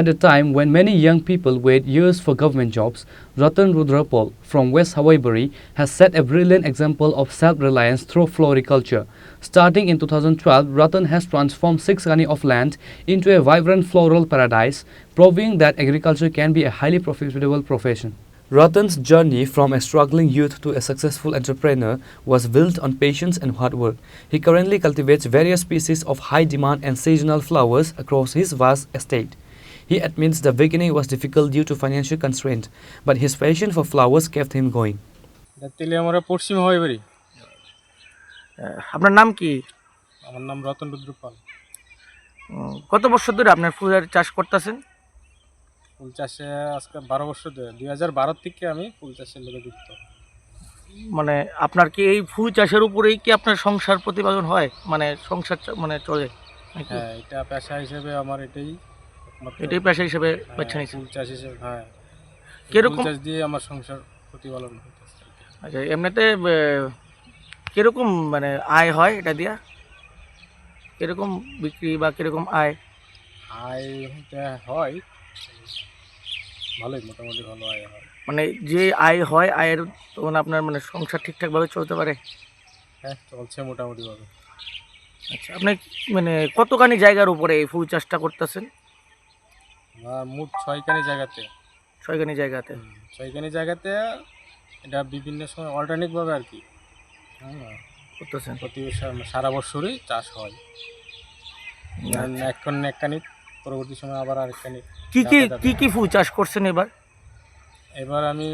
At a time when many young people wait years for government jobs, Ratan Rudrapal from West Hawaii has set a brilliant example of self-reliance through floriculture. Starting in 2012, Ratan has transformed 6 acres of land into a vibrant floral paradise, proving that agriculture can be a highly profitable profession. Ratan's journey from a struggling youth to a successful entrepreneur was built on patience and hard work. He currently cultivates various species of high demand and seasonal flowers across his vast estate. He admits the beginning was difficult due to financial constraints, but his passion for flowers kept him going. Teliamura পশ্চিম হইবাড়ি। আপনার নাম কি? আমার নাম রতন রুদ্রপাল। কত বছর ধরে আপনার ফুলের চাষ করতেছেন? ফুল চাষে আজকে 12 বছর ধরে, 2012 থেকে আমি ফুল চাষের লোকে যুক্ত। মানে আপনার কি এই ফুল চাষের উপরেই কি আপনার সংসার প্রতিপাদন হয়, মানে সংসার মানে চলে? হ্যাঁ, এটা পেশা হিসেবে আমার এটাই পেশা হিসেবে বেছে নিয়েছেন? ফুল চাষ হিসেবে, হ্যাঁ, কিরকম ফুল চাষ দিয়ে আমার সংসার প্রতিপালন হইতেছে। আচ্ছা, এমনিতে কিরকম মানে আয় হয় এটা দিয়া? কিরকম বিক্রি বা কিরকম আয়? আয় হয় ভালোই, মোটামুটি ভালো আয় হয়। মানে যে আয় হয়, আয়ের তখন আপনার মানে সংসার ঠিকঠাকভাবে চলতে পারে? হ্যাঁ, চলছে মোটামুটি ভাবে। আচ্ছা, আপনি মানে কতখানি জায়গার উপরে এই ফুল চাষটা করতেছেন? আমার মোট 6 কানি জায়গাতে। 6খানি জায়গাতে? 6 কানি জায়গাতে এটা বিভিন্ন সময় অল্টারনেট ভাবে আর কি, হ্যাঁ, করতেছেন। প্রতি সারা বছরই চাষ হয়। এখন এক কানি, পরবর্তী সময় আবার আরেক কানি। কি কি ফুল চাষ করছেন এবার? এবার আমি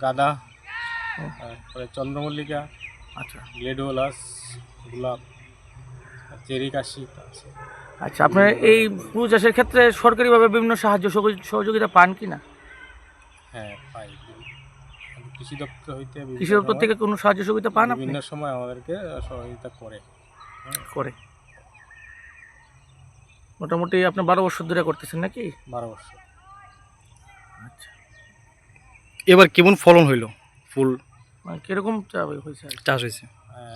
গাঁদা, তারপরে চন্দ্রমল্লিকা, আচ্ছা গ্লেডিওলাস, গোলাপ, চেরি কাশি আছে। আচ্ছা, আপনার এই ফুল চাষের ক্ষেত্রে সরকারিভাবে বিভিন্ন সাহায্য সহযোগিতা পান কি না? হ্যাঁ, পাই। কৃষি দপ্তর হইতে কৃষি দপ্তর থেকে কোনো সাহায্য সহযোগিতা পান আপনি? বিভিন্ন সময় আমাদেরকে সহযোগিতা করে। করে মোটামুটি আপনি 12 বছর ধরে করতেছেন নাকি? 12 বছর। আচ্ছা, এবার কেমন ফলন হইল? ফুল মানে কিরকম হয়েছে? চাষ হয়েছে?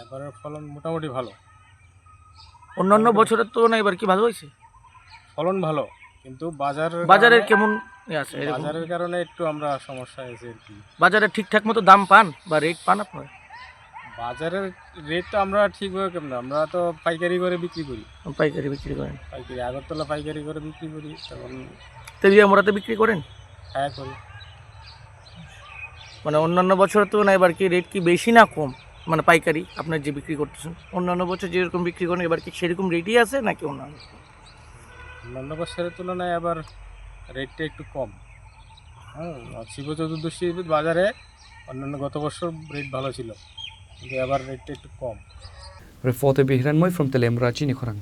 এবারের ফলন মোটামুটি ভালো। অন্যান্য বছরের তুলনায় এবার কি ভালো হয়েছে? ফলন ভালো, কিন্তু বাজারের কেমন আছে? বাজারের কারণে একটু আমরা সমস্যা হয়েছে আর কি। বাজারে ঠিকঠাক মতো দাম পান বা রেট পান আপনার? বাজারের রেট তো আমরা ঠিকভাবে কেমন, আমরা তো পাইকারি করে বিক্রি করি। পাইকারি বিক্রি করেন? পাইকারি আগরতলা পাইকারি করে বিক্রি করি, তখন তেলিয়ামুড়াতে বিক্রি করেন? হ্যাঁ, করি। মানে অন্যান্য বছরের তুলনায় এবার কি রেট কি বেশি না কম? মানে পাইকারি আপনার যে বিক্রি করতেছেন, অন্যান্য বছর যেরকম বিক্রি করেন এবার কি সেরকম রেটই আছে নাকি অন্যান্য? অন্যান্য বছরের তুলনায় আবার রেটটা একটু কম। শিব চতুর্দশীর বাজারে অন্যান্য গত বছর রেট ভালো ছিল, কিন্তু এবার রেটটা একটু কম। Reporter Bihran Moy from Telem Rachi Nikorang.